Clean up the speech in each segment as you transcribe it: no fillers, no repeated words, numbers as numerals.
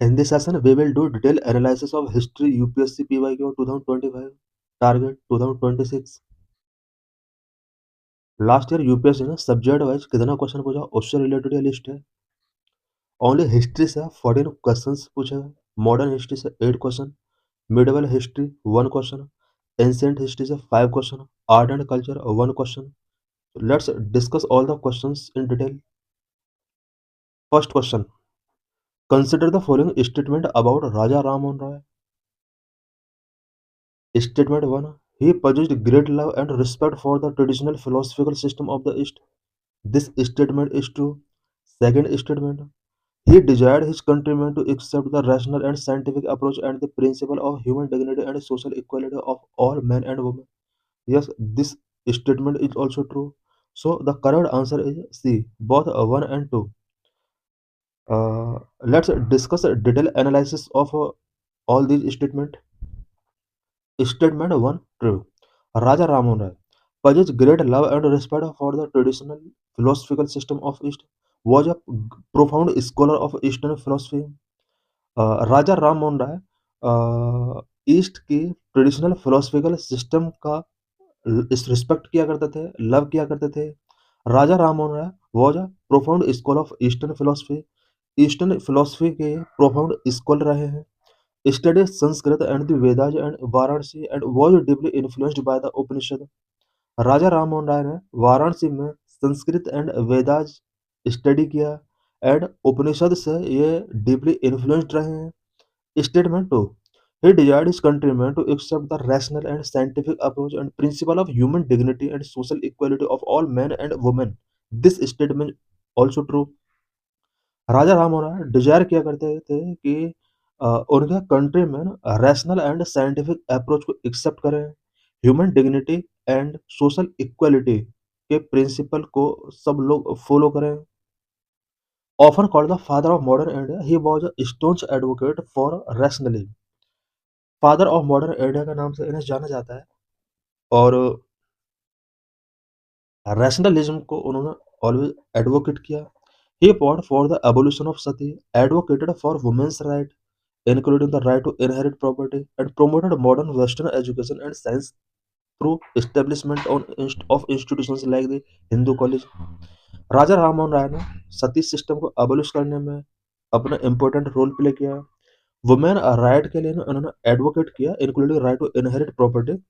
In this session, we will do detailed analysis of history UPSC PYQ 2025 target 2026. Last year UPSC ने subject wise कितना question पूछा उससे related ये list है। Only history से 14 questions पूछे गए। मॉडर्न हिस्ट्री से 8 question, medieval history 1 question, ancient history से 5 question, art and culture 1 question. Let's discuss all the questions in detail. First question, consider the following statement about Raja Rammohan Roy. Statement 1. He possessed great love and respect for the traditional philosophical system of the East. This statement is true. Second statement. He desired his countrymen to accept the rational and scientific approach and the principle of human dignity and social equality of all men and women. Yes, this statement is also true. So the correct answer is C, both 1 and 2. Let's discuss a detailed analysis of all these statements. Statement 1 true. Raja Ramohan Rai possessed great love and respect for the traditional philosophical system of East, was a profound scholar of Eastern philosophy. Raja Ram Mohan Roy east की traditional philosophical system का respect किया करते थे, love किया करते थे। Raja Ram Mohan Roy was a profound scholar of eastern philosophy, eastern philosophy के profound scholar रहे हैं। Studied Sanskrit and the Vedas and Varanasi and was deeply influenced by the Upanishad. राजा राम मोहन राय ने वाराणसी में संस्कृत एंड वेदास स्टडी किया एंड उपनिषद से ये डीपली इन्फ्लुएंस्ड रहे हैं। Statement 2. He desired his countrymen to accept the rational and scientific approach and principle of human dignity and social equality of all men and women. This statement also true. Raja Ram Mohan Roy desire किया करते थे कि उनके countryman rational and scientific approach को accept करें, human dignity and social equality के principle को सब लोग फॉलो करें। Often called the father of modern India, he was a staunch advocate for rationalism. Father of modern India के नाम से इन्हें जाना जाता है और रैशनलिज्म को उन्होंने ऑलवेज एडवोकेट किया। He fought for the abolition of sati, advocated for women's right including the right to inherit property, and promoted modern Western education and science through establishment of institutions like the Hindu College. Raja Rammohan Roy ने sati system को abolish करने में अपना important role play किया। Women right के लिए उन्होंने advocate किया, including right to inherit property,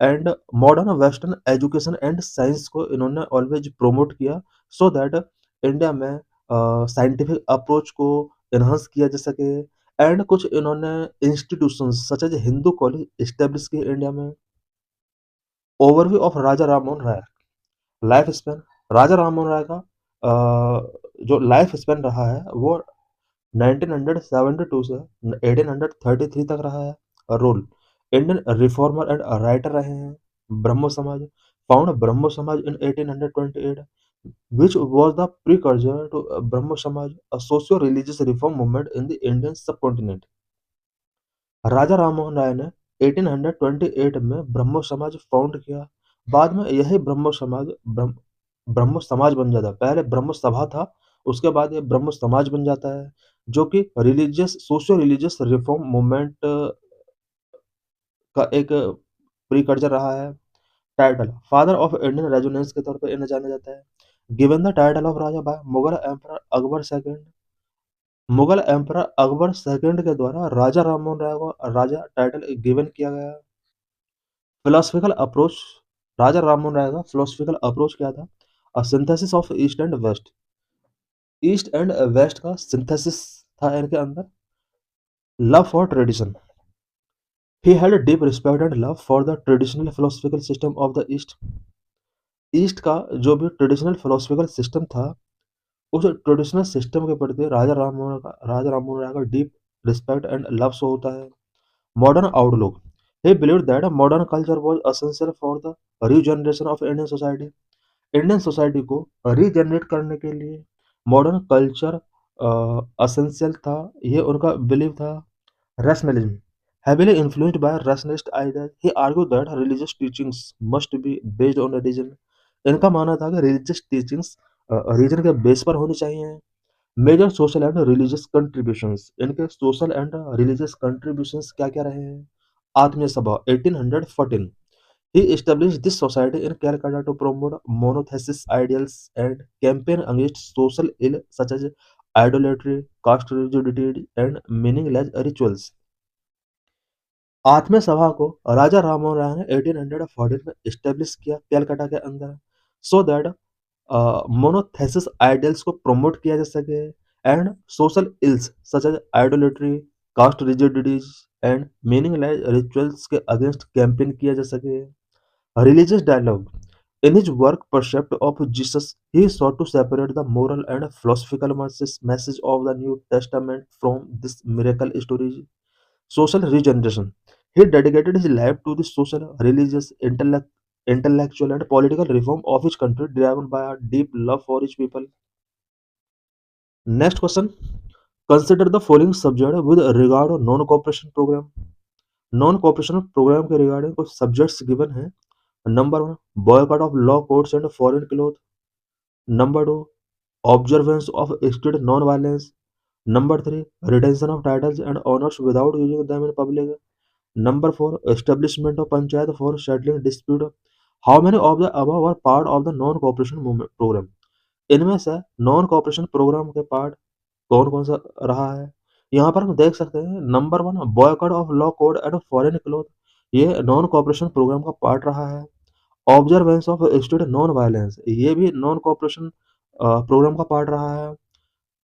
and modern western education and science को इन्होंने ऑलवेज प्रोमोट किया सो दैट इंडिया में साइंटिफिक अप्रोच को इन्हांस किया जा सके। एंड कुछ इन्होंने institutions such as Hindu College establish किए इंडिया में। Overview of Raja Rammohan Rai. Life span. Raja Rammohan Roy का जो लाइफ स्पेन रहा है वो 1972 से 1833 तक रहा है। Role, Indian reformer and writer रहे हैं। ब्रह्मो समाज, फाउंड ब्रह्मो समाज इन 1828 which was the precursor to Brahmo Samaj, a socio-religious reform movement in the Indian subcontinent. राजा राममोहन राय ने 1828 में ब्रह्मो समाज फाउंड किया। बाद में यही ब्रह्मो समाज बन जाता है। पहले ब्रह्मो सभा था, उसके बाद ये ब्रह्मो समाज बन जाता है, जो कि सोशियो रिलीजियस रिफॉर्म मूवमेंट का एक प्रीकर्सर रहा है। Title, father of Indian renaissance के तौर पर इन्हें जाना जाता है। Given the title of Raja by Mughal emperor Akbar second. Mughal emperor Akbar second के द्वारा राजा राममोहन राय को राजा टाइटल गिवन किया गया। फिलोसफिकल अप्रोच, राजा राममोहन राय का फिलोसफिकल अप्रोच क्या था? A synthesis of east and west, east and west का सिंथेसिस था इनके अंदर। Love for tradition, he had deep respect and love for the traditional philosophical system of the east. East का जो भी ट्रेडिशनल फिलोसफिकल सिस्टम था, उस traditional system के प्रति राजा राममोहन राय का deep respect and love show होता है। Modern outlook, he believed that modern culture was essential for the regeneration of Indian society. Indian society को रीजनरेट करने के लिए मॉडर्न कल्चर असेंशियल था, ये उनका बिलीव था। Rationalism, heavily influenced by rationalist ideas, he argued that religious teachings must be based on religion. इनका मानना था कि रिलीजियस टीचिंग्स रीजन के बेस पर होनी चाहिए। Major social and religious contributions, इनके सोशल एंड रिलीजियस कंट्रीब्यूशंस क्या क्या रहे हैं? आत्मीय सभा 1814, he established this society in Calcutta to promote monotheistic ideals and campaign against social ill such as idolatry, caste rigidity, and meaningless rituals. आत्मीय सभा को राजा राममोहन राय ने 1814 में एस्टेब्लिश किया कलकत्ता के अंदर, सो दैट मोनोथेसिस आइडियल्स को प्रमोट किया जा सके and social ills such as idolatry, caste rigidities and meaningless rituals के अगेंस्ट कैंपेन किया जा सके। Religious dialogue. In his work Percept of Jesus, he sought to separate the moral and philosophical message of the New Testament from this miracle stories. Social regeneration. He dedicated his life to the social, religious, intellectual, and political reform of his country, driven by a deep love for his people. Next question. Consider the following subject with regard to non-cooperation program. Non-cooperation program के regarding कुछ subjects given हैं. Number 1, boycott of law courts and foreign clothes. Number 2, observance of state non-violence. Number 3, retention of titles and honors without using them in public. Number 4, establishment of panchayat for settling dispute. How many of the above are part of the non-cooperation movement program? इनमें से non cooperation programme के part कौन कौन सा रहा है? यहाँ पर हम देख सकते हैं number 1, boycott of law code and foreign cloth, ये नॉन कॉपरेशन प्रोग्राम का पार्ट रहा है। Observance of state non violence, ये भी नॉन कॉपरेशन प्रोग्राम का पार्ट रहा है।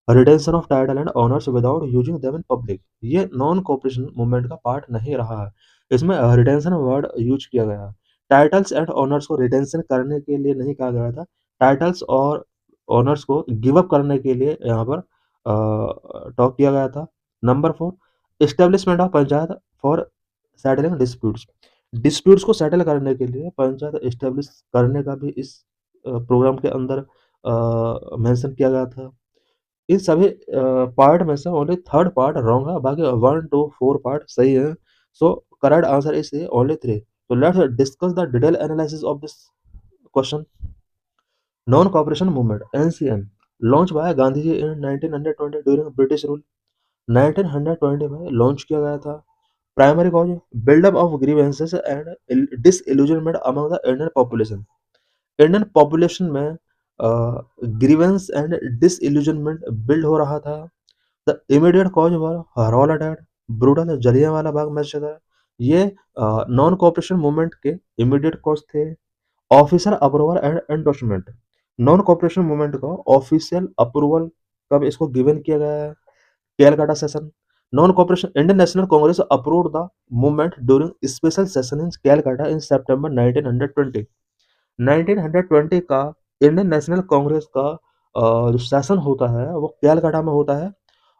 Retention of title and honours without using them in public, ये नॉन कॉपरेशन मूवमेंट का पार्ट नहीं रहा है। इसमें रिटेंशन वर्ड यूज किया गया है। टाइटल्स एंड ऑनर्स को रिटेंशन करने के लिए नहीं कहा गया था, टाइटल्स और ऑनर्स को गिव अप करने के लिए यहाँ पर टॉक किया गया था। Number 4, establishment of panchayat for settling disputes, disputes को सेटल करने के लिए पंचायत एस्टेब्लिश करने का भी इस प्रोग्राम के अंदर मेंशन किया गया था। इन सभी पार्ट में से ओनली थर्ड पार्ट रॉन्ग है, बाकी 1 टू 4 पार्ट सही है। So correct answer is only 3। तो let's discuss the detail analysis of this question. Non cooperation movement NCM launch by Gandhi ji in 1920 during British rule, 1920 में लॉन्च किया गया था। Primary cause buildup of grievances and disillusionment among the Indian population, Indian population में grievance and disillusionment build हो रहा था। The immediate cause were Rowlatt अटैक, brutal Jallianwala Bagh massacre, ये नॉन कॉपरेशन मूवमेंट के इमीडिएट कॉज थे। Official approval and endorsement, non cooperation movement का official approval कब इसको गिवन किया गया है? Calcutta session. Non cooperation Indian National Congress approved the movement during special session in Calcutta in सितंबर 1920। 1920 का इंडियन नेशनल कांग्रेस का जो सेशन होता है वो कैलकाटा में होता है,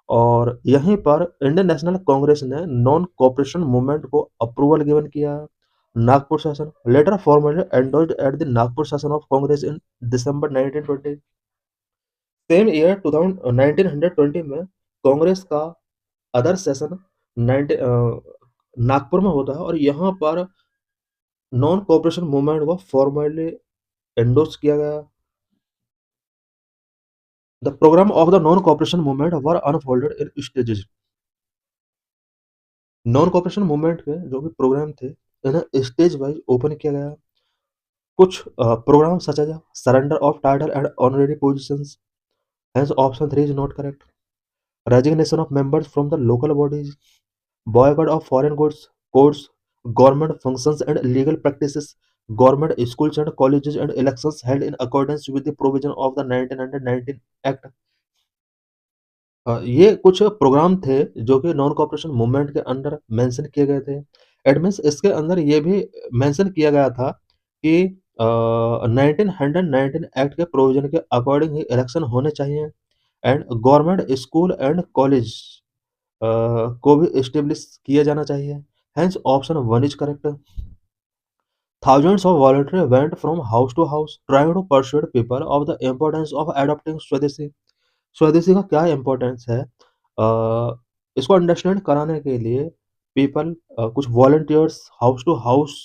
और यहीं पर इंडियन नेशनल कांग्रेस ने नॉन कॉपरेशन मूवमेंट को अप्रूवल गिवन किया। Nagpur session letter formally endorsed at the Nagpur session of Congress in December 1920। Same year 1920 में कांग्रेस का अदर सेशन 19 नागपुर में होता है, और यहाँ पर नॉन कॉपरेशन मूवमेंट को फॉर्मली एंडोर्स किया गया। The programme of the non cooperation movement were unfolded in stages. Non cooperation movement के जो भी प्रोग्राम थे इन्हें स्टेज वाइज ओपन किया गया। कुछ programme such as surrender of title and honorary positions, hence option 3 is not correct. Resignation of members from the local bodies, boycott of foreign goods, courts, government functions and legal practices, government schools and colleges and elections held in accordance with the provision of the 1919 Act। ये कुछ programme थे जो कि non cooperation movement के अंदर mention किए गए थे। एट मीन्स इसके अंदर ये भी मेंशन किया गया था कि 1919 एक्ट के प्रोविजन के अकॉर्डिंग ही इलेक्शन होने चाहिए, and government school and college को भी एस्टेब्लिश किया जाना चाहिए। Hence option 1 is correct. Thousands of volunteers went from house to house trying to persuade people of the importance of adopting स्वदेशी। स्वदेशी का क्या इम्पोर्टेंस है इसको अंडरस्टैंड कराने के लिए पीपल कुछ volunteers house to house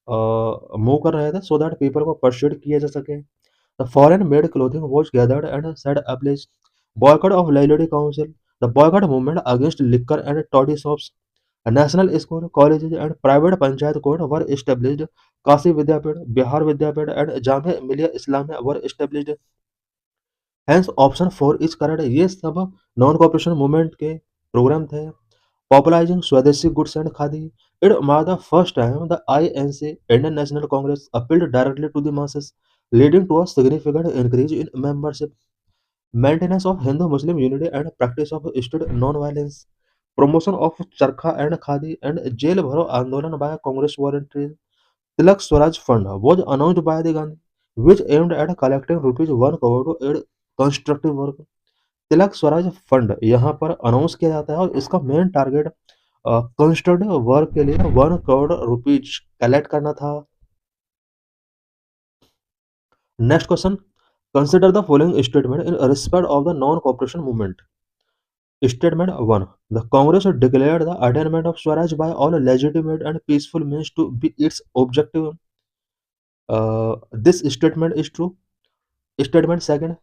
move कर रहे थे, सो दैट पीपल को परsuade किया जा सके। The foreign made clothing was gathered and set ablaze, Boycott of Lady Council. The boycott movement against liquor and toddy shops. A national school, colleges, and private panchayat court were established. Kasi Vidyapit, Bihar Vidyapit, and Jamia Millia Islamia were established. Hence, option 4 is correct. ये सब non cooperation movement के programme थे. Popularizing Swadeshi goods and khadi. It marked the first time the INC, Indian National Congress, appealed directly to the masses, leading to a significant increase in membership. Maintenance of Hindu-Muslim unity and practice of state non-violence. Promotion of charkha and khadi and jail bharo andolan by Congress volunteers. Tilak Swaraj Fund was announced by the Gandhi, which aimed at collecting rupees 1 crore to aid constructive work. Tilak Swaraj fund यहाँ पर announce किया जाता है और इसका main target constructive work के लिए 1 crore rupees collect करना था. Next question. Consider the following statement in respect of the non cooperation movement. Statement 1. The Congress declared the attainment of swaraj by all legitimate and peaceful means to be its objective. This statement is true. Statement second.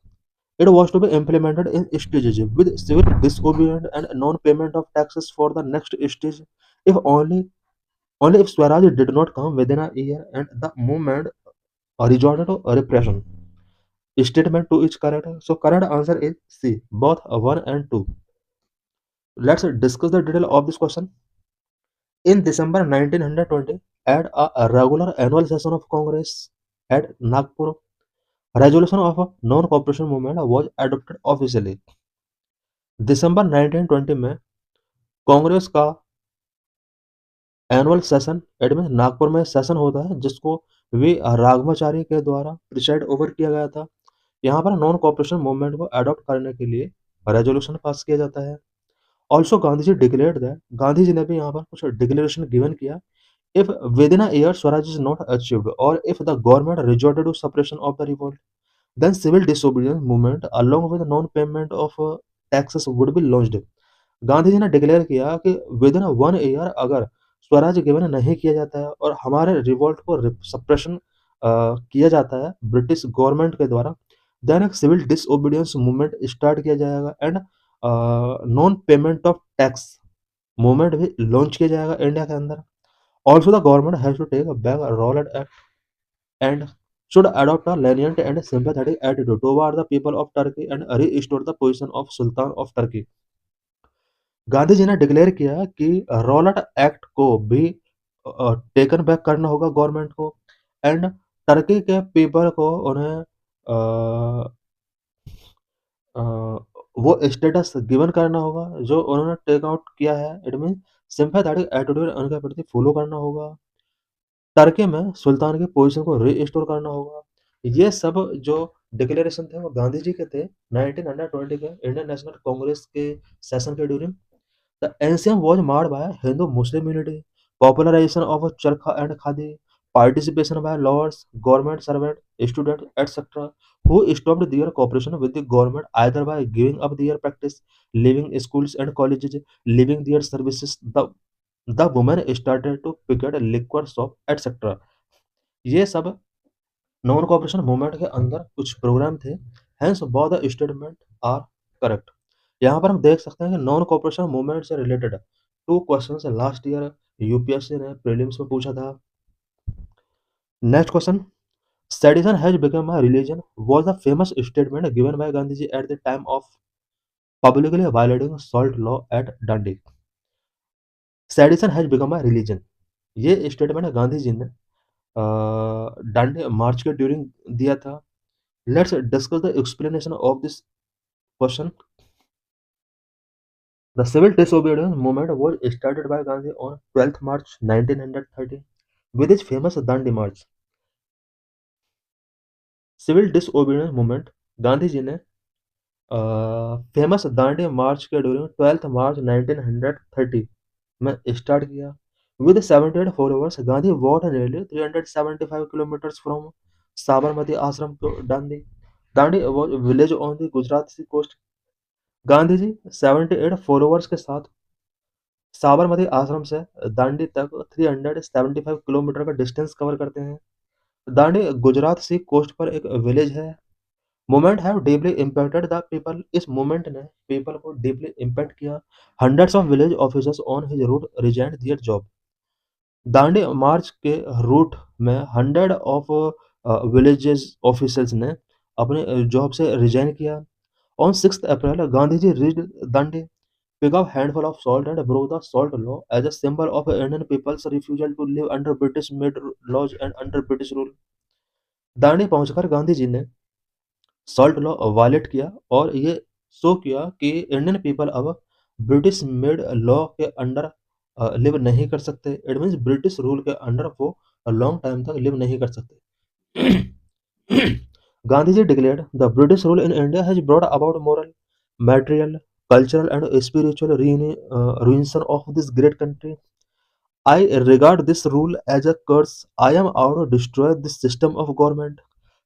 It was to be implemented in stages with civil disobedience and non-payment of taxes for the next stage if only if Swaraj did not come within a year and the movement resorted to repression. Statement 2 is correct. So correct answer is C, both 1 and 2. Let's discuss the detail of this question. In December 1920, at a regular annual session of Congress at Nagpur, resolution of a non-cooperation movement was adopted officially. दिसंबर 1920 में कांग्रेस का annual session admin Nagpur में session होता है जिसको we Raghavachari के द्वारा preside over किया गया था. यहाँ पर नॉन कॉपरेशन मूवमेंट को अडॉप्ट करने के लिए रेजोल्यूशन पास किया जाता है. Also Gandhi ji declared that, Gandhi ji ने भी यहाँ पर कुछ डिक्लेरेशन गिवन किया. If within a year swaraj is not achieved और if the government resorted to suppression of the revolt, then civil disobedience movement along with non payment of taxes would be launched. Gandhi ji ने declare किया कि with in 1 year अगर Swaraj given नहीं किया जाता है और हमारे रिवोल्ट को सप्रेशन किया जाता है ब्रिटिश गवर्नमेंट के द्वारा, देन एक सिविल डिसओबीडियंस मूवमेंट स्टार्ट किया जाएगा and non payment of tax movement भी लॉन्च किया जाएगा इंडिया के अंदर. Also the government has to take a back Rowlatt Act and should adopt a lenient and sympathetic attitude toward the people of Turkey and restore the position of Sultan of Turkey. Gandhi ji ने declare किया कि Rowlatt act को भी taken back करना होगा government को and Turkey के people को उन्हें अ, वो स्टेटस गिवन करना होगा जो उन्होंने टेक आउट किया है. इट मीन सिंपैथेटिक एटीट्यूड उनके प्रति फॉलो करना होगा. टर्की में सुल्तान की पोजीशन को रीस्टोर करना होगा. ये सब जो डिक्लेरेशन थे वो गांधी जी के थे 1920 के इंडियन नेशनल कांग्रेस के सेशन के during. The NCM was marred by Hindu-Muslim unity, popularization of charkha and khadi, participation by lawyers, government servants, students, etc., who stopped their cooperation with the government either by giving up their practice, leaving schools and colleges, leaving their services. The women started to picket liquor shop, etc. ये सब non cooperation movement के अंदर कुछ programme थे. Hence both the statement are correct. यहाँ पर हम देख सकते हैं कि नॉन कॉपरेशन मूवमेंट से related 2 question last year UPSC ने प्रीलिम्स में पूछा था. Next question. Sedition has become a religion was the famous statement given by Gandhi ji at the time of publicly violating salt law at Dandi. Sedition has become a religion, ये statement Gandhi ji ने Dandi march के during दिया था. Let's discuss the explanation of this question. The civil disobedience movement was started by Gandhi on 12th March 1930 with his famous Dandi March. Civil disobedience movement Gandhi ji ने famous Dandi march के during 12th मार्च 1930 में start किया. With 78 followers Gandhi walked nearly 375 kilometres from Sabarmati Ashram to Dandi. Dandi was village on the Gujarat sea coast. Gandhi ji 78 followers के साथ साबरमती आश्रम से दांडी तक 375 kilometre का डिस्टेंस कवर करते हैं. दांडी गुजरात सी कोस्ट पर एक विलेज है movement have deeply impacted the people, इस मूवमेंट ने पीपल को डीपली इम्पैक्ट किया। Hundreds of village officers on his route resigned their job. Dandi march के रूट में हंड्रेड ऑफ विलेजेस ऑफिसर्स ने अपने जॉब से रिजाइन किया। On 6th April Gandhi ji reached Dandi, pick up handful of salt and broke the salt law as a symbol of Indian people's refusal to live under British made laws and under British rule। Dandi पहुंचकर गांधी जी ने salt law violet किया और ये show किया कि Indian people अब British made law के under live नहीं कर सकते। इट मीन्स ब्रिटिश रूल के अंडर वो लॉन्ग टाइम तक लिव नहीं कर सकते। Gandhi ji declared the British rule in India has brought about moral, material, cultural and spiritual ruination of this great country। I regard this rule as a curse। I am out to destroy this system of government।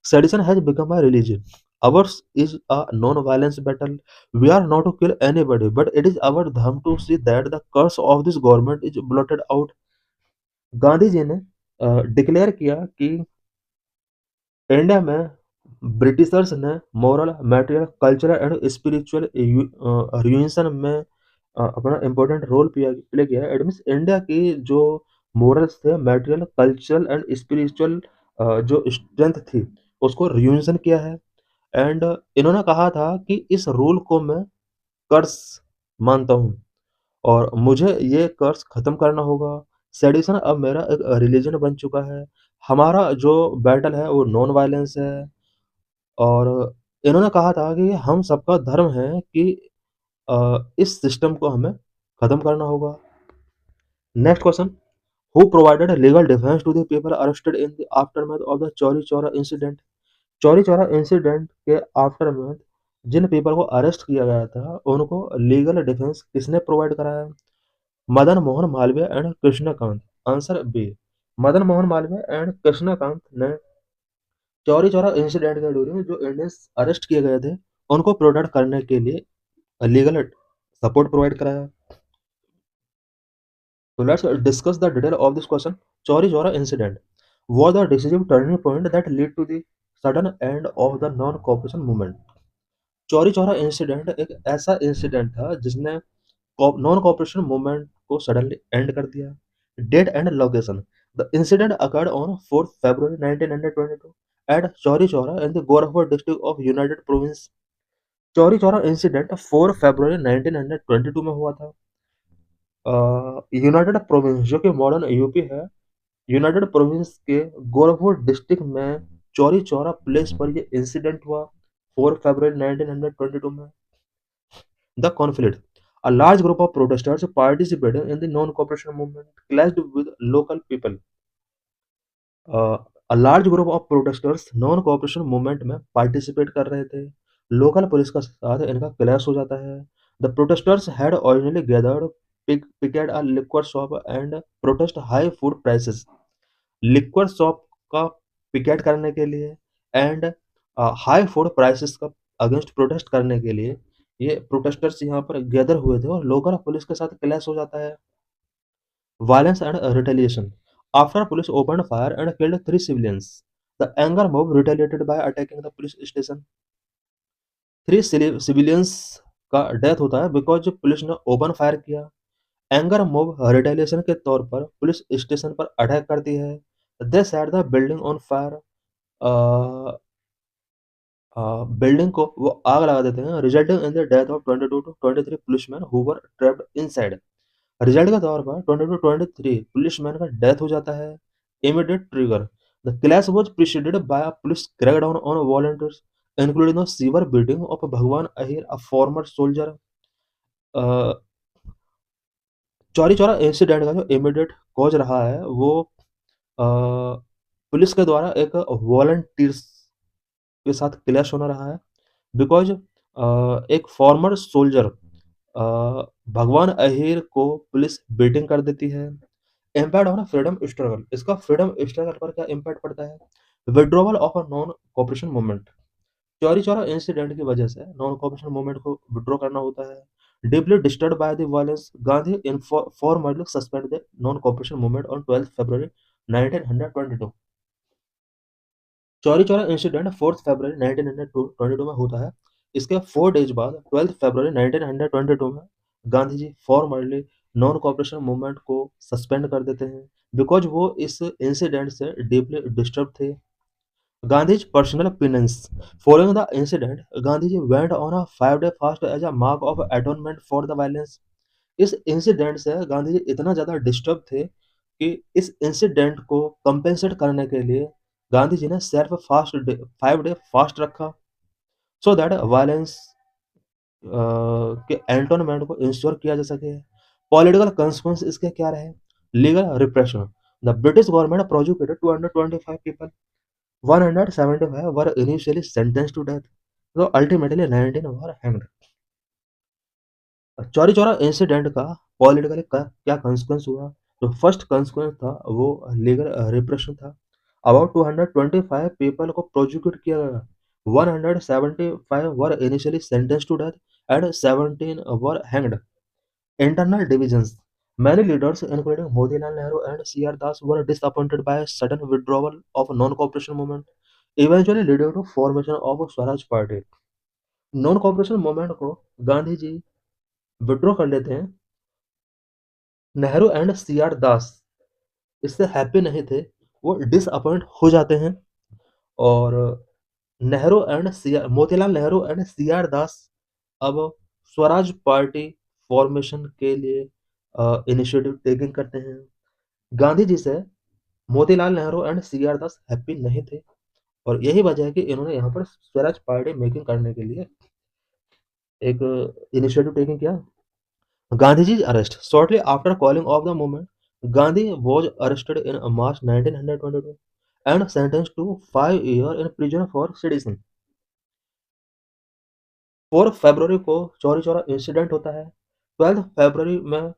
Sedition has become a religion। Ours is a non-violence battle। We are not to kill anybody, but it is our dharma to see that the curse of this government is blotted out। Gandhi ji ने declare किया कि India में Britishers ने moral, material, cultural and spiritual reunion में अपना important role play किया है। It means India की जो मॉरल्स थे, मटेरियल, कल्चरल एंड स्पिरिचुअल जो स्ट्रेंथ थी उसको रियूनियन किया है। एंड इन्होंने कहा था कि इस रूल को मैं कर्स मानता हूँ और मुझे ये कर्स खत्म करना होगा। सेडिशन अब मेरा एक रिलीजन बन चुका है। हमारा जो बैटल है वो नॉन वायलेंस है। और इन्होंने कहा था कि हम सबका धर्म है कि इस सिस्टम को हमें खत्म करना होगा। Next question, who provided legal defence to the people arrested in the aftermath of the Chauri Chaura incident. Chauri Chaura incident के आफ्टरमैथ जिन पीपल को अरेस्ट किया गया था उनको लीगल डिफेंस किसने प्रोवाइड कराया? Madan Mohan Malaviya and Krishnakant. Answer B, Madan Mohan Malaviya and Krishnakant ने चौरी चौरा इंसिडेंट के दौरान जो इंडियंस अरेस्ट किए गए थे उनको प्रोटेक्ट करने के लिए लीगल सपोर्ट प्रोवाइड कराया। So let's discuss the detail of this question। Chauri Chaura incident was the decisive turning point that led to the sudden end of the non-cooperation movement। Chauri Chaura incident एक ऐसा incident था जिसने non cooperation movement को suddenly end कर दिया। Date and location, the incident occurred on 4 February 1922 at Chauri Chaura in the Gorakhpur district of united province. Chauri Chaura incident 4 फरवरी 1922 में हुआ था। यूनाइटेड प्रोविंस जो कि मॉडर्न यूपी है, यूनाइटेड प्रोविंस के गोरखपुर डिस्ट्रिक्ट में चौरी चौरा प्लेस पर ये इंसिडेंट हुआ 4 फरवरी 1922 में। The conflict, a large group of protesters participating in the non-cooperation movement clashed with local people। a large group of protesters non cooperation movement में participate कर रहे थे। लोकल पुलिस का साथ इनका क्लैश हो जाता है। The protesters had originally gathered picket a liquor shop and protest high food prices. Liquor shop का पिकेट करने के लिए एंड हाई फूड प्राइसेस का अगेंस्ट प्रोटेस्ट करने के लिए ये प्रोटेस्टर्स यहाँ पर गैदर हुए थे और लोकल पुलिस के साथ क्लैश हो जाता है। Violence and retaliation, after police opened fire and killed 3 civilians, the anger mob retaliated by attacking the police station। 3 civilians का डेथ होता है बिकॉज पुलिस ने ओपन फायर किया। एंगर मोब रिटेलिएशन के तौर पर पुलिस स्टेशन पर अटैक करती है। They set the building on fire, building को वो आग लगा देते हैं, resulting in the death of 22 to 23 policemen who were trapped inside. Result के तौर पर 22 to 23 पुलिसमैन का डेथ हो जाता है। Immediate trigger, the clash was preceded by a police crackdown on volunteers including the severe beating of Bhagwan Ahir a former soldier. Chauri Chaura incident का जो immediate cause रहा है वो अ, पुलिस के द्वारा एक वॉलंटियर्स के साथ क्लैश होना रहा है बिकॉज एक फॉर्मर सोल्जर भगवान अहिर को पुलिस बीटिंग कर देती है। इम्पैक्ट ऑन फ्रीडम स्ट्रगल, इसका फ्रीडम स्ट्रगल पर क्या इम्पैक्ट पड़ता है? Withdrawal of a non cooperation movement, Chauri Chaura incident की वजह से नॉन कॉपरेशन मूवमेंट को विड्रॉ करना होता है। Deeply disturb by the violence, Gandhi formally suspend the non cooperation movement on 12 February 1922। Chauri Chaura incident 4 फरवरी 1922 में होता है। इसके 4 डेज बाद 12 फरवरी 1922 में Gandhi ji formally non cooperation movement को सस्पेंड कर देते हैं बिकॉज वो इस इंसिडेंट से डीपली डिस्टर्ब थे। Gandhi's personal penance. Following the incident, Gandhiji went on a 5-day fast as a mark of atonement for the violence. इस इंसिडेंट से गांधी जी इतना ज़्यादा डिस्टर्ब थे कि इस इंसिडेंट को कंपेंसेट करने के लिए गांधी जी ने सिर्फ 5 डे फास्ट रखा सो दैट वायलेंस के एंटोनमेंट को इंश्योर किया जा सके। पॉलिटिकल कंसिक्वेंस इसके क्या रहे? Legal repression. The British government prosecuted 225 people, 175 were initially sentenced to death, though ultimately 19 were hanged. Chauri Chaura incident का पॉलिटिकली क्या कंसिक्वेंस हुआ? जो फर्स्ट कंसिक्वेंस था वो लीगल रिप्रेशन था। अबाउट 225 पीपल को प्रोसिक्यूट किया गया, 175 were initially sentence to death and 17 were hanged. Internal divisions, many leaders including Motilal Nehru and C.R. Das were disappointed by sudden withdrawal of non-cooperation movement, eventually leading to formation of Swaraj Party। Non cooperation movement को Gandhi ji withdraw कर लेते हैं। Nehru and C R दास इससे happy नहीं थे, वो disappoint हो जाते हैं और Nehru and C Motilal Nehru and C R Das अब स्वराज पार्टी फॉर्मेशन के लिए इनिशिएटिव टेकिंग करते हैं। गांधी जी से Motilal Nehru and C R Das happy नहीं थे और यही वजह है कि इन्होंने यहाँ पर स्वराज पार्टी मेकिंग करने के लिए एक इनिशिएटिव टेकिंग किया। Gandhiji's arrest. Shortly after calling off the movement, Gandhi was arrested in March 1922 and sentenced to 5 years in prison for sedition। 4 फरवरी को चौरी चौरा इंसिडेंट होता है। 12 फरवरी में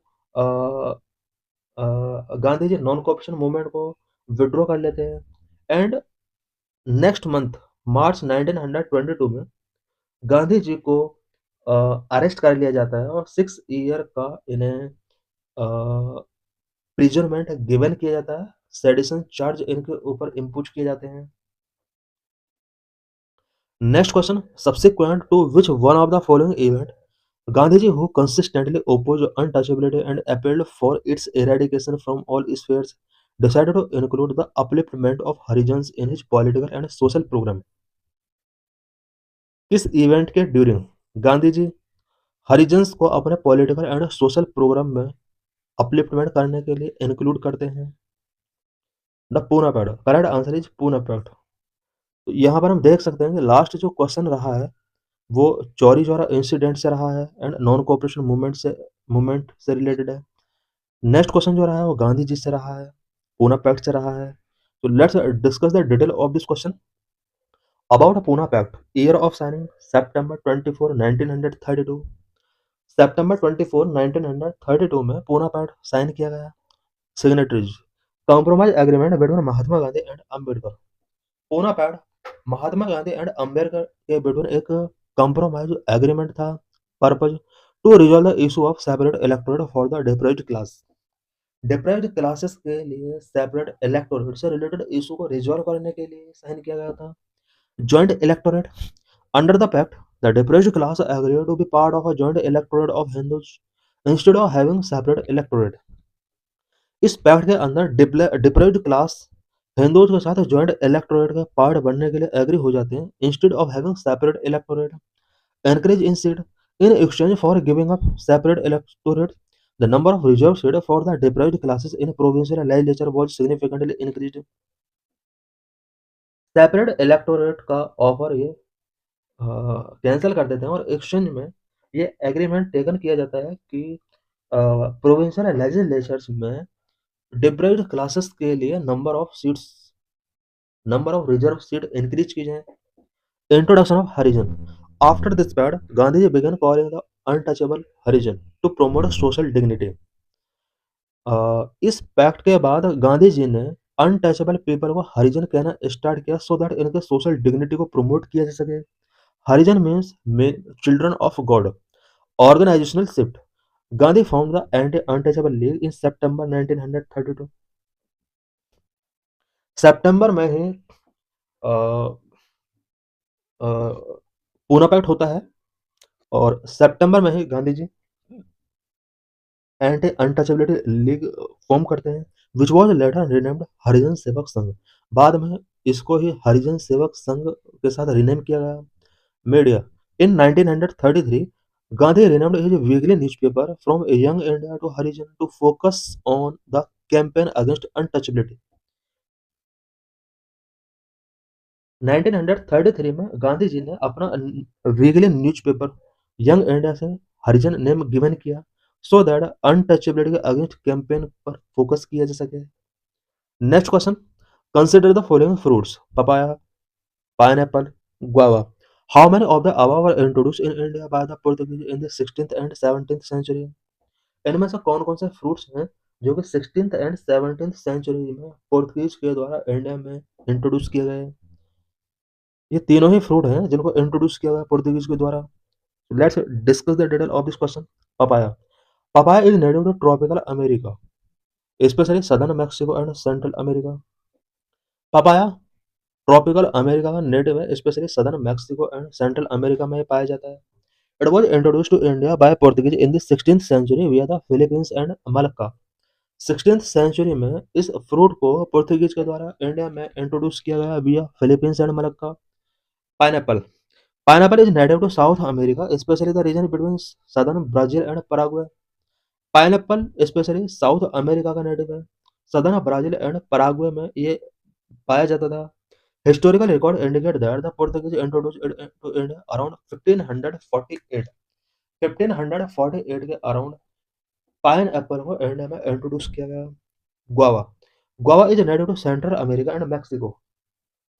Gandhi ji non cooperation movement को विड्रॉ कर लेते हैं एंड नेक्स्ट मंथ मार्च 1922 में गांधी जी को अरेस्ट कर लिया जाता है और 6 ईयर का इन्हें प्रिजनमेंट गिवन किया जाता है। सेडिशन चार्ज इनके ऊपर इम्पुट किए जाते हैं। Next question, subsequent to which one of the following event Gandhi ji who consistently oppose untouchability and appealed for its eradication from all spheres decided to include the upliftment of Harijans in his political and social program। किस event के during Gandhi ji Harijans को अपने political and social programme में upliftment करने के लिए include करते हैं? The Poona pact. Correct answer is Poona pact. तो यहाँ पर हम देख सकते हैं कि लास्ट जो क्वेश्चन रहा है वो चौरी चौरा इंसिडेंट से रहा है एंड नॉन कोऑपरेशन मूवमेंट से रिलेटेड है। नेक्स्ट क्वेश्चन जो रहा है वो गांधी जी से रहा है, पूना पैक्ट से रहा है। तो let's discuss the detail of this question. About Poona pact, year of signing September 24, 1932। September 24, 1932 में पूना पैक्ट साइन किया गया। Signatories, compromise agreement between Mahatma Gandhi and Ambedkar. Poona pact Mahatma Gandhi and Ambedkar के बिटवीन एक कॉम्प्रोमाइज एग्रीमेंट था। Purpose to resolve the issue of separate electorate for the deprived class. Deprived classes के लिए separate electorate से related issue को रिजॉल्व करने के लिए साइन किया गया था। Joint electorate, under the pact the deprived class agreed to be part of a joint electorate of Hindus instead of having separate electorate. इस पैक्ट के अंदर डिप्राइव्ड क्लास हिंदूज के साथ जॉइंट इलेक्टोरेट का पार्ट बनने के लिए एग्री हो जाते हैं instead of having separate electorate. Encourage in seat in exchange for giving up separate electorate the number of reserve seat for the deprived classes in provincial legislature was significantly increased. Separate electorate का offer ये cancel कर देते हैं और exchange में ये agreement taken किया जाता है कि प्रोविंशियल लेजिस्लेचर्स में डिप्राइव्ड क्लासेस के लिए number of reserve seat increase की जाए। Introduction of Harijan, after this pact Gandhi ji began calling the untouchable Harijan to promote social dignity। इस पैक्ट के बाद गांधी जी ने अनटचेबल पीपल को हरिजन कहना स्टार्ट किया सो दैट इनके सोशल डिग्निटी को प्रमोट किया जा सके। Harijan means children of God. Organisational shift, Gandhi found the anti untouchable league in September 1932। सितंबर में ही अ, अ, पूना पैक्ट होता है और सितंबर में ही Gandhi ji anti untouchability league form करते हैं, which was later renamed Harijan Sevak Sangh. बाद में इसको ही हरिजन सेवक संघ के साथ रिनेम किया गया। Media in 1933 Gandhi renamed his weekly newspaper from Young India to Harijan to focus on the campaign against untouchability. 1933 में गांधी जी ने अपना वीकली न्यूज़पेपर यंग इंडिया से हरिजन नेम गिवन किया सो दैट अनटचेबिलिटी के अगेंस्ट कैंपेन पर focus किया जा सके। Next question, consider the following fruits papaya, pineapple, guava. How many of the above were introduced in India by the Portuguese in the 16th and 17th century? इनमें से कौन कौन से फ्रूट्स हैं जो कि 16th एंड 17th सेंचुरी में पोर्तुगीज के द्वारा इंडिया में इंट्रोड्यूस किए गए? ये तीनों ही फ्रूट हैं जिनको इंट्रोड्यूस किया गया पोर्तुगीज के द्वारा। Let's discuss the detail of this question. Papaya, papaya is native to tropical America, especially southern Mexico and central America. Papaya tropical America का नेटिव है, especially southern Mexico and central America में पाया जाता है। It was introduce to India by Portuguese in the 16th century via the Philippines and Malacca. 16th century में इस fruit को पोर्तुगीज के द्वारा इंडिया में इंट्रोड्यूस किया गया via Philippines and Malacca. Pineapple, pineapple is native to South America, especially the region between southern Brazil and Paraguay. Pineapple especially South America का native है, सदर्न ब्राजील एंड पराग्वे में ये पाया जाता था। Historical record indicate that the Portuguese introduced it to India around 1548। 1548 के around pineapple को India में इंट्रोड्यूस किया गया। Guava, guava is native to central America and Mexico.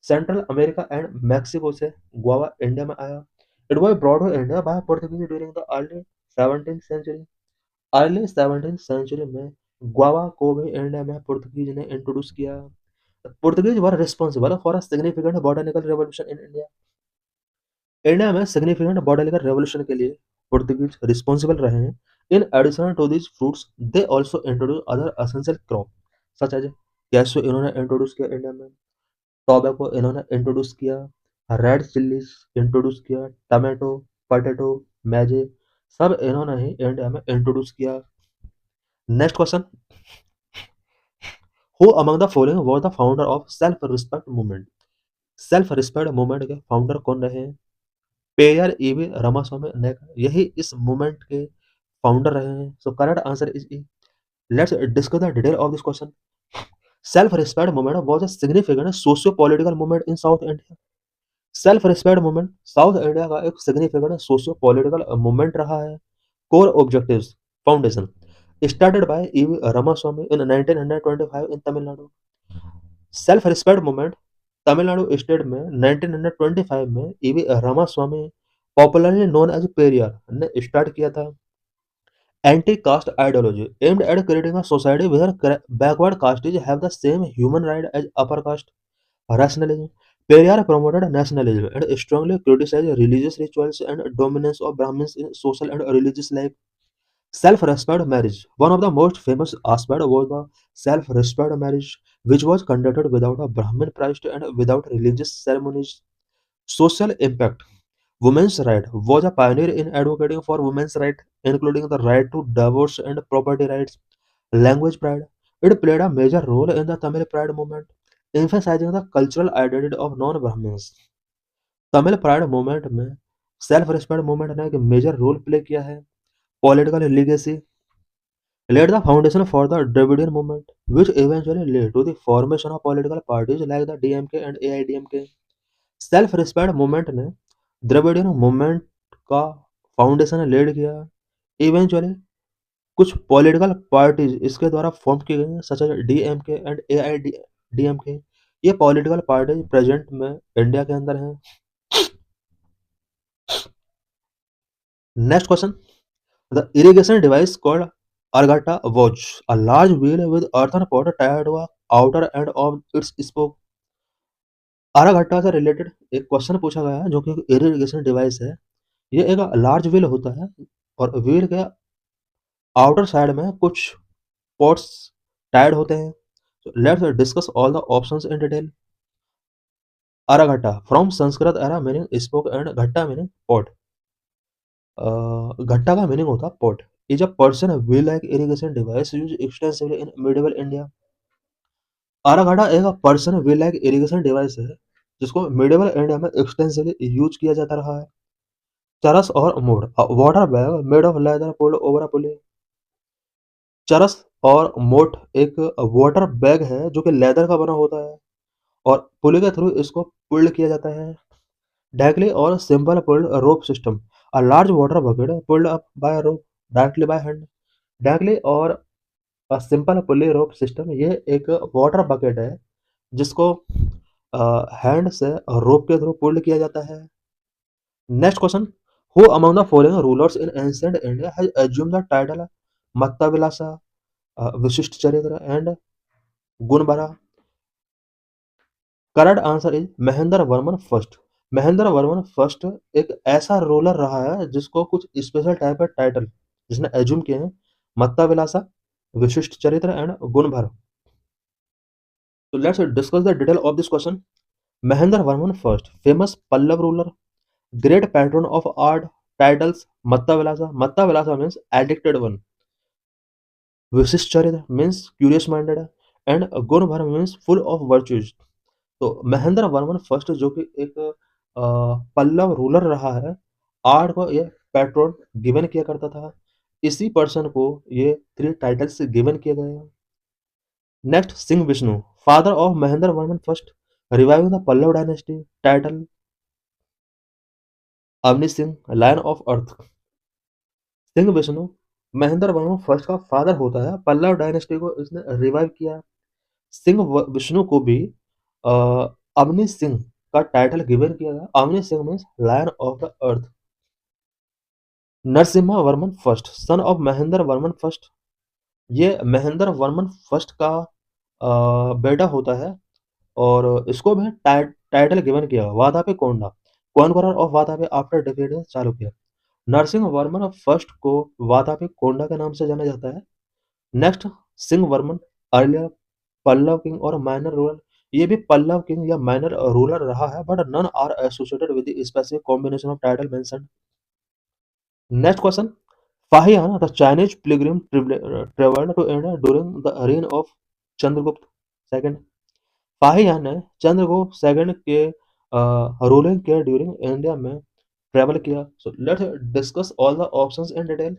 Central America and Mexico से गुआवा इंडिया में आया। It was brought to India by Portuguese during the early 17th century. Early 17th century में guava को भी India में Portuguese ने introduce किया। Portuguese were responsible for a significant botanical revolution in India. India में significant botanical revolution के लिए Portuguese responsible रहे हैं। In addition to this fruits they also introduce other essential crop such as cashew इन्होंने introduce किया India में, tobacco इन्होंने introduce किया, रेड चिल्लीज इंट्रोड्यूस किया, टमाटो, पोटैटो, मैजे सब इन्होंने ही इंडिया में इंट्रोड्यूस किया। Next question, who among the following was the founder of self respect movement? Self respect movement के फाउंडर कौन रहे हैं? पेरियार ईवी रामास्वामी नायक यही इस मूवमेंट के फाउंडर रहे हैं। So correct answer is E. Let's discuss the detail of this question. Self respect movement was a significant socio political movement in South India. Self respect movement South India का एक significant socio political movement रहा है। Core objectives, foundation started by E V Ramaswamy in 1925 in Tamil Nadu. Self respect movement Tamil Nadu state में 1925 में E V Ramaswamy popularly known as Periyar ने start किया था। Anti caste ideology aimed at creating a society where backward castes have the same human right as upper caste. rationalism, Periyar promoted nationalism and strongly criticized religious rituals and dominance of Brahmins in social and religious life. Self-respect marriage. One of the most famous aspects was the self-respect marriage, which was conducted without a Brahmin priest and without religious ceremonies. Social impact. Women's right was a pioneer in advocating for women's rights, including the right to divorce and property rights. Language pride. It played a major role in the Tamil Pride movement, emphasizing the cultural identity of non-Brahmins. Tamil pride movement में self respect movement ने एक major role play किया है। Political legacy laid the foundation for the Dravidian movement, which eventually led to the formation of political parties like the DMK and AIDMK. Self respect movement ने Dravidian movement का foundation laid किया। Eventually कुछ political parties इसके द्वारा form की गई हैं such as DMK and AIDMK. ये पॉलिटिकल पार्टीज प्रेजेंट में इंडिया के अंदर हैं। Next question, the irrigation device called argata was a large wheel with earthen pot tied to a outer end of its spoke. आराघट्टा से रिलेटेड एक क्वेश्चन पूछा गया है जो कि इरिगेशन डिवाइस है। ये एक लार्ज व्हील होता है और व्हील के आउटर साइड में कुछ पॉट्स टाइड होते हैं। Let's discuss all the options in detail. Araghata from Sanskrit era meaning spoke and ghatta meaning pot. घट्टा का मीनिंग होता है pot. Is a person wheel like irrigation device used extensively in medieval India. Araghatta एक Persian wheel like irrigation device है जिसको medieval India में extensively use किया जाता रहा है. चरस और mot water bag made of leather pulled over a pulley. Charas और मोट एक वाटर बैग है जो कि लेदर का बना होता है और पुली के थ्रू इसको पुल्ड किया जाता है. डायरेक्टली और simple pulled rope system a large water bucket pulled up by rope directly by hand. Directly और सिंपल पुली रोप सिस्टम ये एक वाटर बकेट है जिसको हैंड से रोप के थ्रू पुल्ड किया जाता है. Next question. Who among the following rulers in ancient India has assumed the title Mattavilasa, Vishishta Charitra and Gunabhara. Correct answer is Mahendra Varman first. Mahendra Varman first एक ऐसा रूलर रहा है जिसको कुछ स्पेशल टाइप के टाइटल जिसने एज्यूम किए हैं Mattavilasa, Vishishta Charitra and Gunabhara. So let's discuss the detail of this question. Mahendra Varman first, famous Pallav ruler, great patron of art, titles, Mattavilasa. Mattavilasa means addicted one. Visishcharita means curious minded and Gunbhar means full of virtues. तो Mahendra Varman first जो कि एक Pallav ruler रहा है art को ये patron given किया करता था. इसी पर्सन को ये 3 टाइटल्स गिवन किए गए हैं. Next Simha Vishnu father of Mahendra Varman first reviving the Pallava dynasty title Avani Simha lion of earth. Simha Vishnu Mahendra Varman first का फादर होता है. पल्लव डायनेस्टी को इसने रिवाइव किया. सिंह विष्णु को भी अ, अवनी सिंह का टाइटल गिवन किया गया. Avani Simha means lion of the earth. Narasimha Varman first son of Mahendra Varman first ये महेंद्र वर्मन फर्स्ट का बेटा होता है और इसको भी टाइटल गिवन किया Vatapi Konda conqueror of Vatapi after defeating Chalukya. Narasimha Varman first को वादापि कोंडा के नाम से जाना जाता है. Next Simha Varman earlier Pallava king और माइनर रूलर ये भी पल्लव किंग या माइनर रूलर रहा है but none are associated with the specific combination of title mentioned. Next question. Fahian, the Chinese pilgrim traveled to India during the reign of Chandragupta second. Fahien ने Chandragupta second के ruling के during India में travel किया. So let's discuss all the options in detail.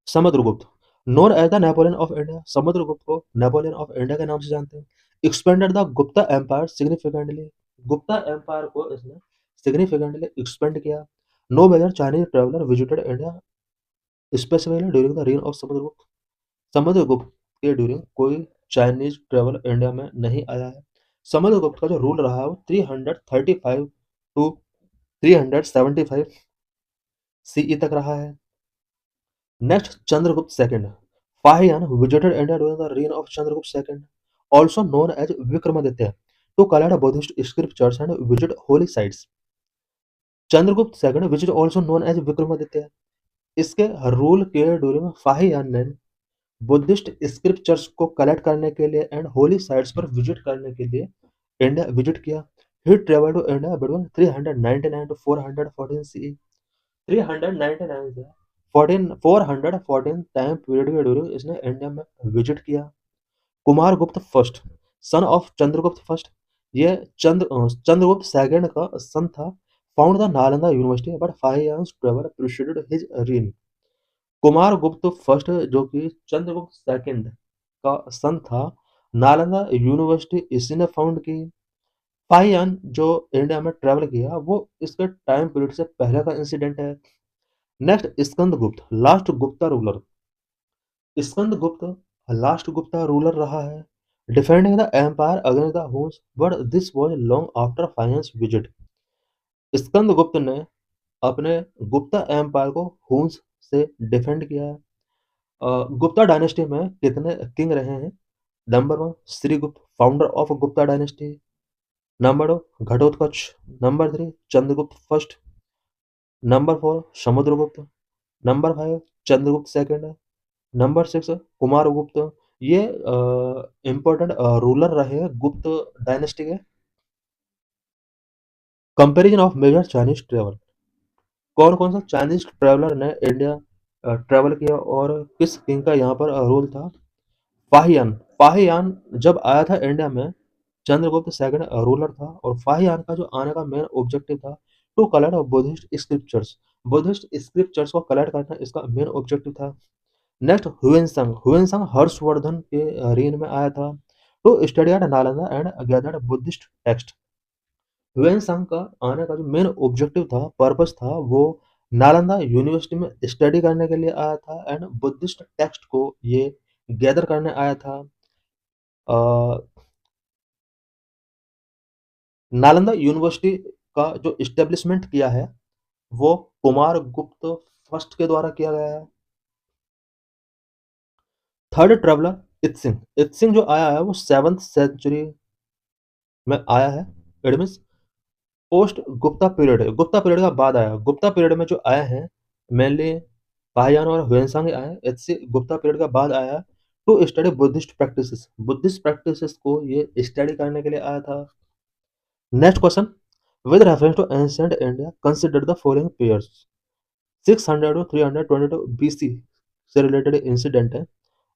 Samudragupta known as the Napoleon of India Samudragupta को Napoleon of India के नाम से जानते हैं. Expanded the Gupta empire significantly Gupta empire को इसने सिग्निफिकेंटली एक्सपेंड किया. No major Chinese traveller visited India specifically during the reign of Samudragupta. Samudragupta के ड्यूरिंग कोई चाइनीज ट्रेवल इंडिया में नहीं आया है. समुद्रगुप्त का जो रूल रहा है वो 335 टू 375 सीई तक रहा है. Next Chandragupta second. Fahien visited India during the reign of Chandragupta second also known as Vikramaditya to collect Buddhist scriptures and visit holy sites. Chandragupta second which is also known as Vikramaditya इसके रूल के ड्यूरिंग फाहियान ने Buddhist scriptures को collect करने के लिए and holy sites पर visit करने के लिए इंडिया विजिट किया. He travel to India between 399 to 414 CE. 399 से 414 टाइम पीरियड के ड्यूरिंग इसने इंडिया में विजिट किया. Kumar Gupta first son of Chandragupta first ये चंद्रगुप्त सेकंड का सन था. Found the Nalanda university but Fahian travel preceded his reign. Kumar Gupta first जो कि चंद्रगुप्त सेकंड का सन था. नालंदा यूनिवर्सिटी इसी ने फाउंड की. फाहियान जो इंडिया में ट्रेवल किया वो इसके टाइम पीरियड से पहले का इंसिडेंट है. नेक्स्ट स्कंद गुप्त लास्ट गुप्ता रूलर. स्कंद गुप्त लास्ट गुप्ता रूलर रहा है defending the empire against the Huns but this was long after Fahian's visit. Skanda Gupta ने अपने गुप्ता एम्पायर को हुन्स से डिफेंड किया है. गुप्ता डायनेस्टी में कितने किंग रहे हैं. Number 1 Srigupta founder of Gupta dynasty. Number 2 Ghatotkacha. Number 3 Chandragupta first. Number 4 Samudragupta. Number 5 Chandragupta second. Number 6 Kumaragupta. ये इंपॉर्टेंट रूलर रहे हैं गुप्त डायनेस्टी के. Comparison of major Chinese travel, कौन कौन सा चाइनीज ट्रेवलर ने इंडिया ट्रेवल किया और किस किंग का यहाँ पर रोल था? फाहियान। फाहियान जब आया था इंडिया में, चंद्रगुप्त सेकंड रूलर था, और फाहियान का जो आने का मेन ऑब्जेक्टिव था to collect Buddhist scriptures, Buddhist scriptures को कलेक्ट करना इसका मेन ऑब्जेक्टिव था। नेक्स्ट हुएनसंग, हुएनसंग हर्षवर्धन के रेन में आया था to study at Nalanda and gathered Buddhist text. Hiuen Tsang का आने का जो मेन ऑब्जेक्टिव था, पर्पस था, वो नालंदा यूनिवर्सिटी में स्टडी करने के लिए आया था एंड बुद्धिस्ट टेक्स्ट को ये गैदर करने आया था। अ, नालंदा यूनिवर्सिटी का जो इस्टेब्लिशमेंट किया है वो कुमार गुप्त फर्स्ट के द्वारा किया गया है। थर्ड ट्रेवलर इत्सिंग, इत्सिंग जो आया है वो 7th सेंचुरी में आया है। It means post Gupta period है, गुप्ता पीरियड का बाद आया। गुप्ता पीरियड में जो आए हैं मेनली काहयान और ह्वेनसांग आए हैं, इससे गुप्ता पीरियड का बाद आया to study Buddhist practices, Buddhist practices को ये स्टडी करने के लिए आया था। Next question, with reference to ancient India consider the following pairs. 600 to 322 BC से रिलेटेड इंसिडेंट है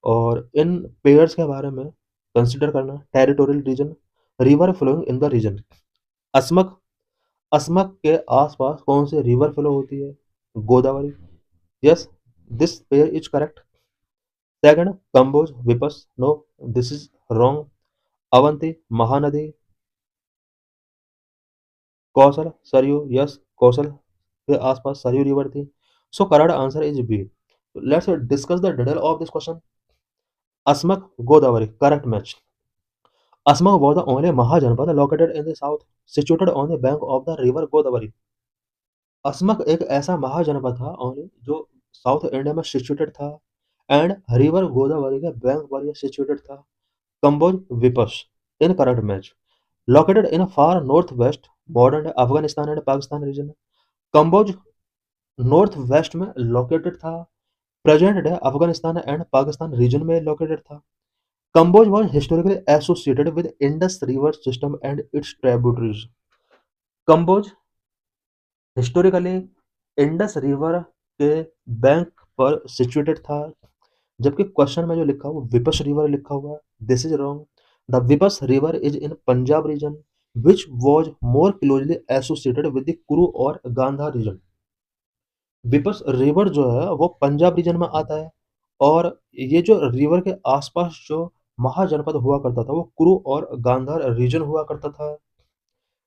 और इन पेयर्स के बारे में कंसीडर करना। Territorial region, river flowing in the region. Asmaka, Asmaka के आसपास कौन सी रिवर फ्लो होती है? Godavari. Yes, this pair is correct. Second, Kamboj Vipas, no, this is wrong. Avanti Mahanadi, Kaushal Saryu, yes, Kaushal के आसपास सरयू रिवर थी। So correct answer is B. Let's discuss the detail of this question. Asmak Godavari, correct match. Asmak was the only mahajanapada located in the south, situated on the bank of the river Godavari. असमक एक ऐसा महाजनपद था only जो south India में situated था and river Godavari के bank पर यह सिचुएटेड था। Kamboj Vipas, incorrect match. Located in far north west modern day Afghanistan and Pakistan region. Kamboj north west में लोकेटेड था, present day Afghanistan and Pakistan region में लोकेटेड था। Kamboj was historically associated with Indus river system and its tributaries. Kamboja historically Indus river के bank पर situated था, जबकि question में जो लिखा हुआ विपस रिवर लिखा हुआ है, this is wrong. The Vipas river is in Punjab region which was more closely associated with the Kuru और गांधार रीजन। विपस रिवर जो है वो पंजाब रीजन में आता है और ये जो रिवर के आसपास जो महाजनपद हुआ करता था वो कुरु और गांधार रीजन हुआ करता था।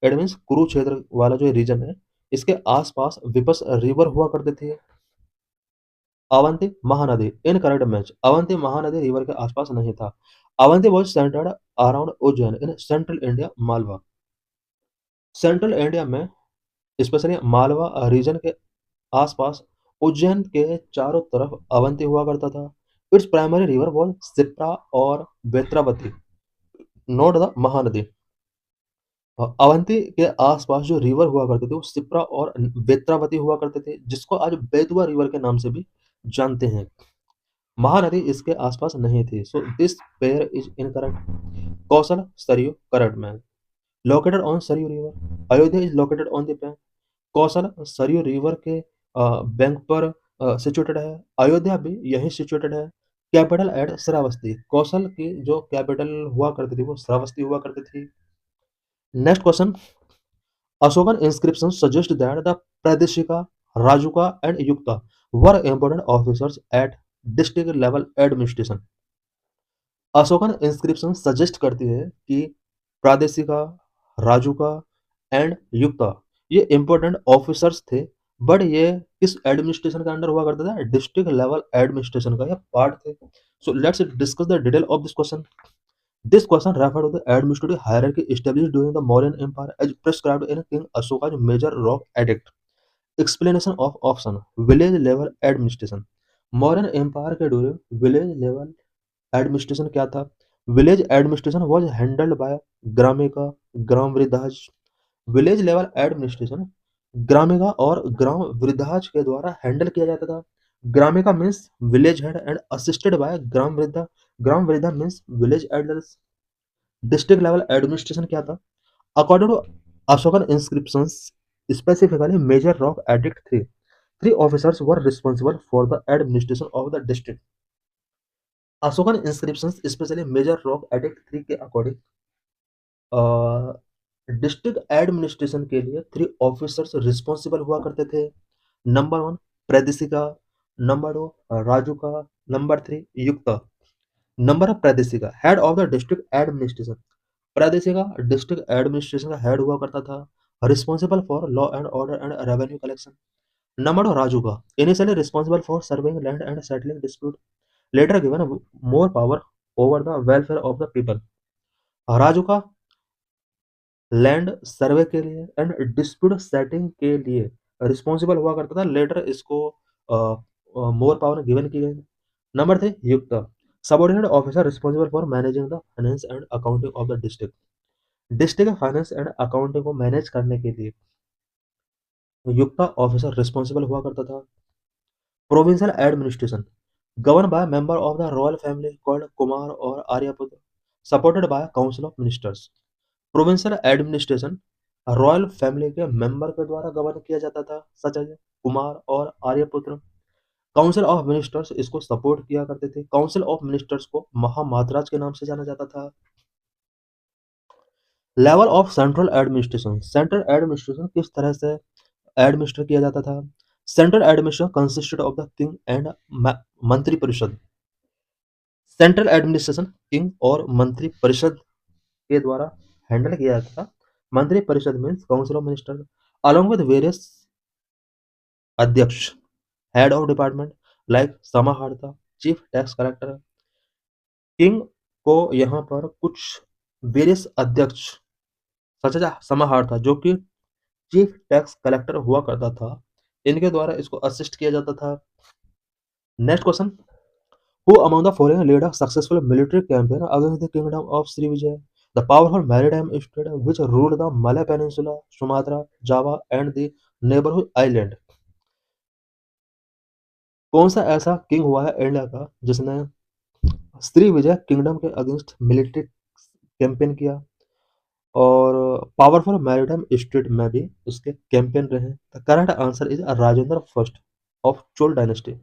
इट मीन्स कुरुक्षेत्र वाला जो रीजन है इसके आसपास विपस रिवर हुआ करते थे। Avanti Mahanadi, incorrect match. Avanti Mahanadi river के आसपास नहीं था। Avanti was centred around Ujjain in central India Malwa. Central India में स्पेशली मालवा रीजन के आसपास उज्जैन के चारों तरफ अवंती हुआ करता था। Its primary river was Shipra और बेत्रावती, नॉट द महानदी। अवंती के आसपास जो रिवर हुआ करते थे वो सिप्रा और बेत्रावती हुआ करते थे, जिसको आज बेतवा रिवर के नाम से भी जानते हैं। महानदी इसके आसपास नहीं थी, so this pair is incorrect. Kaushal Saryu, correct man. Located on Saryu river, Ayodhya is located on the bank. Kaushal Saryu river के बैंक पर सिचुएटेड है, अयोध्या भी यहीं सिचुएटेड है। कैपिटल एट श्रावस्ती, कौशल की जो कैपिटल हुआ करती थी वो श्रावस्ती हुआ करती थी। Next question, Ashokan inscriptions suggest that the Pradeshika, Rajuka, and Yukta were important officers at district level administration. Ashokan inscription suggest करती है कि प्रादेशिका, राजुका एंड युक्ता ये इंपॉर्टेंट ऑफिसर्स थे, बट ये किस एडमिनिस्ट्रेशन का अंडर हुआ करता था? डिस्ट्रिक्ट लेवल एडमिनिस्ट्रेशन का ये पार्ट थे। सो let's discuss the detail of this question. This question referred to the administrative hierarchy established during the Mauryan Empire as prescribed in King Ashoka's Major Rock Edict. Explanation of option: village level administration. Mauryan empire के दौरान village level administration क्या था? Village administration was handled by gramika, gram vriddhas. Village level administration gramika और ग्राम वृद्धाज के द्वारा handle किया जाता था। Gramika means village head and assisted by gram vriddha. Gram vriddha means village elders. District level administration क्या था? According to Ashokan inscriptions specifically Major Rock Edict 3. Three officers were responsible for the administration of the district. Ashokan inscriptions especially Major Rock Edict 3 के according district administration के लिए three officers responsible हुआ करते थे। Number one pradeshika, number two rajuka, number three yukta. Number of pradeshika head of the district administration. Pradeshika district administration का head हुआ करता था, responsible for law and order and revenue collection. Number two rajuka initially responsible for serving land and settling dispute, later given more power over the welfare of the people. Rajuka land survey के लिए and dispute setting के लिए responsible हुआ करता था, letter इसको more power given की गई। Number three yukta subordinate officer responsible for managing the finance and accounting of the district. District finance and accounting को मैनेज करने के लिए युक्ता ऑफिसर रिस्पॉन्सिबल हुआ करता था। Provincial administration govern by member of the royal family called kumar और aryaputra, supported by council of ministers. Provincial administration royal family के member के द्वारा गवर्न किया जाता था, सच है कुमार और आर्यपुत्र। काउंसिल ऑफ मिनिस्टर्स इसको सपोर्ट किया करते थे। काउंसिल ऑफ मिनिस्टर्स को महामाद्राज के नाम से जाना जाता था। Level of central administration, central administration किस तरह से एडमिनिस्टर किया जाता था। Central administration consisted of the king and मंत्री परिषद। सेंट्रल एडमिनिस्ट्रेशन किंग और मंत्री परिषद के द्वारा हैंडल किया जाता था। मंत्री परिषद means council of minister along with various अध्यक्ष हेड ऑफ डिपार्टमेंट लाइक समाहर्ता, चीफ टैक्स कलेक्टर। किंग को यहाँ पर कुछ वेरियस अध्यक्ष सच समाहर्ता जो कि चीफ टैक्स कलेक्टर हुआ करता था, इनके द्वारा इसको असिस्ट किया जाता था। Next question, who among the following led a successful military campaign against the kingdom of Srivijaya, the powerful maritime state which ruled the Malay peninsula, Sumatra, Java and the neighbourhood island. कौन सा ऐसा king हुआ है India का जिसने Srivijaya kingdom के against military campaign किया और पावरफुल मैरीटाइम स्टेट में भी उसके कैंपेन रहे। The correct answer is Rajendra first of Chola dynasty.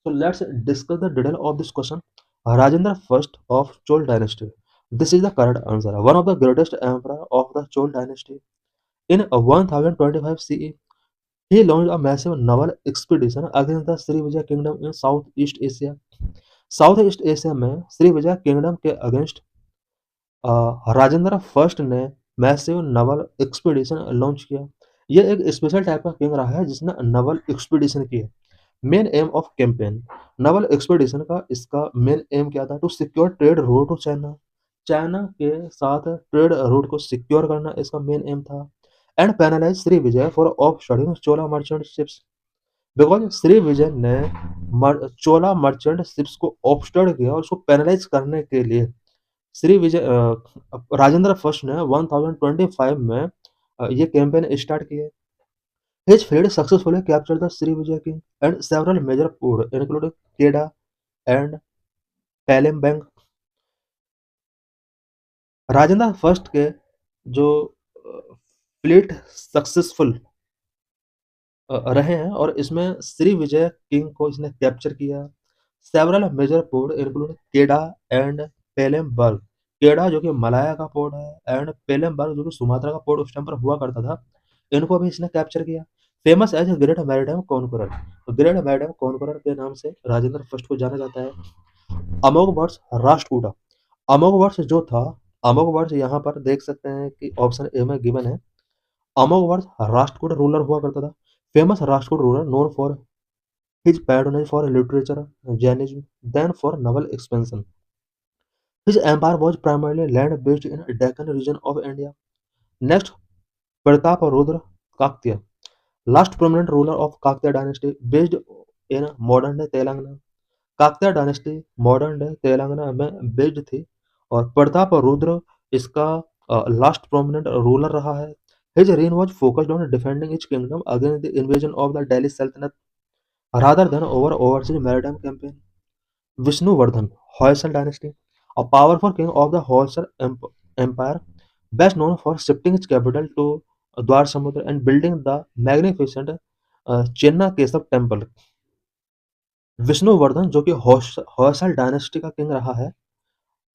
So let's discuss the detail of this question. Rajendra first of Chol dynasty. This is the correct answer. One of the greatest emperor of the Chol dynasty. In 1025 CE, he launched a massive naval expedition against the Srivijaya kingdom in Southeast Asia. Southeast Asia में Srivijaya kingdom के against Rajendra first ने massive Naval expedition launch किया। यह एक special type का king रहा है जिसने नवल एक्सपीडिशन की है। Main aim of campaign naval expedition का इसका मेन एम क्या था, to secure trade route to China. China के साथ ट्रेड रूट को सिक्योर करना इसका मेन एम था। And penalise Srivijaya for of शोडिंग Chola merchant ships, because Srivijaya ने चोला मर्चेंट शिप्स को ऑब्स्टर्ड किया और उसको पेनलाइज करने के लिए श्री विजय राजेंद्र फर्स्ट ने 1025 में ये कैंपेन स्टार्ट किए। His fleet successfully captured the Srivijaya king and several major ports, including Kedah and Palembang. Rajendra first के जो फ्लीट सक्सेसफुल रहे हैं और इसमें श्री विजय किंग को इसने कैप्चर किया। Several major port include Kedah and Palembang. Kedah जो कि मलाया का पोर्ट है एंड पेलेमबर्ग जो कि सुमात्रा का पोर्ट उस टाइम पर हुआ करता था, इनको भी इसने कैप्चर किया। Famous as great maritime conqueror, great maritime conqueror के नाम से राजेंद्र फर्स्ट को जाना जाता है। अमोघ वर्ष राष्ट्रकूटा, अमोघ वर्ष जो था, अमोघ वर्ष यहाँ पर देख सकते हैं कि ऑप्शन ए में गिवन है। अमोघ वर्ष राष्ट्रकूट रूलर हुआ करता था। Famous Rashtrakuta ruler known for his patronage for literature, Jainism, then for naval expansion. His empire was primarily land-based in Deccan region of India. Next, Prataparudra Kaktiya, last prominent ruler of Kaktiya dynasty, based in modern-day Telangana. Kakatiya dynasty modern day Telangana में based थी और प्रतापरुद्र इसका last prominent ruler रहा है। His rain was focused on defending his kingdom against the invasion of the Delhi सल्तनत rather than over overseas maritime campaign. Vishnuvardhan, Hoysal dynasty, a powerful king of the Hoysal Empire, best known for shifting its capital to Dwarasamudra and building the magnificent Chenna Kesava temple. Vishnuvardhana जो कि Hoysala dynasty का king रहा है,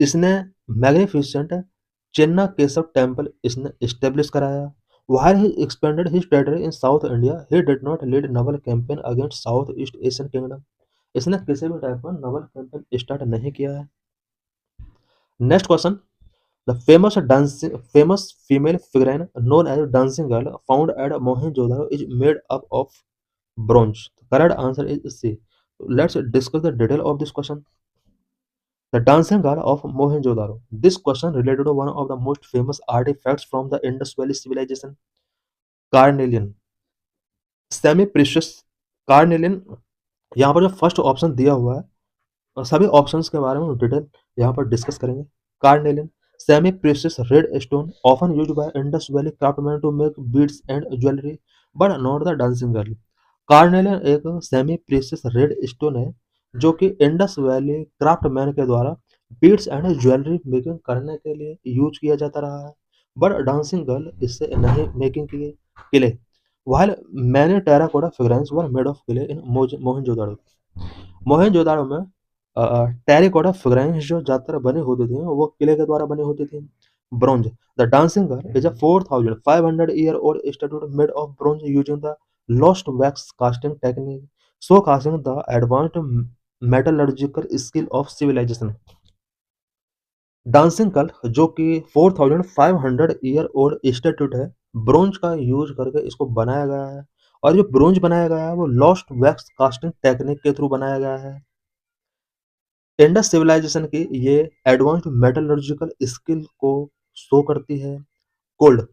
इसने magnificent Chenna Kesava temple इसने establish कराया। While he expanded his territory in South India, he did not lead naval campaign against South East Asian kingdom. इसने किसी भी टाइप का naval campaign स्टार्ट नहीं किया है। Next question, the famous female figurine known as dancing girl found at Mohenjo-daro is made up of bronze. The correct answer is C. Let's discuss the detail of this question. The dancing girl of Mohenjo-daro. This question related to one of the most famous artifacts from the Indus Valley civilization, carnelian, semi precious carnelian। यहाँ पर जो first option दिया हुआ है, और सभी options के बारे में डिटेल यहाँ पर डिस्कस करेंगे। Carnelian, semi precious red stone often used by Indus valley craftsman to make beads and jewellery but not the dancing girl. Carnelian एक सेमी प्रेशियस रेड स्टोन है जो कि इंडस वैली क्राफ्टमैन के द्वारा beads and jewellery making करने के लिए use किया जाता रहा है, बट डांसिंग गर्ल इससे नहीं मेकिंग किए किले। while many terracotta figurines were made of clay in Mohenjodaro. Mohenjodaro में टेरिकोटा फिगरेंस जो ज्यादातर बनी होती थी वो किले के द्वारा बनी होती थी। Bronze, the dancing girl is a 4500 year old statue made of bronze using the lost wax casting technique so casting the advanced metallurgical skill of civilisation. Dancing girl जो कि 4500 ईयर ओल्ड स्टैट्यूट है, bronze का use करके इसको बनाया गया है, और जो ब्रोंज बनाया गया है वो लॉस्ट वैक्स कास्टिंग टेक्निक के थ्रू बनाया गया है। इंडस सिविलाइजेशन की ये एडवांस्ड मेटलर्जिकल स्किल को शो करती है। Gold,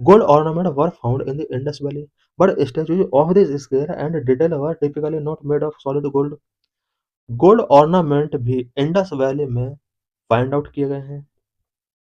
gold ornament were found in the Indus valley, but statues of this scale and detail were typically not made of solid gold. Gold ornament भी Indus valley में find out किए गए हैं।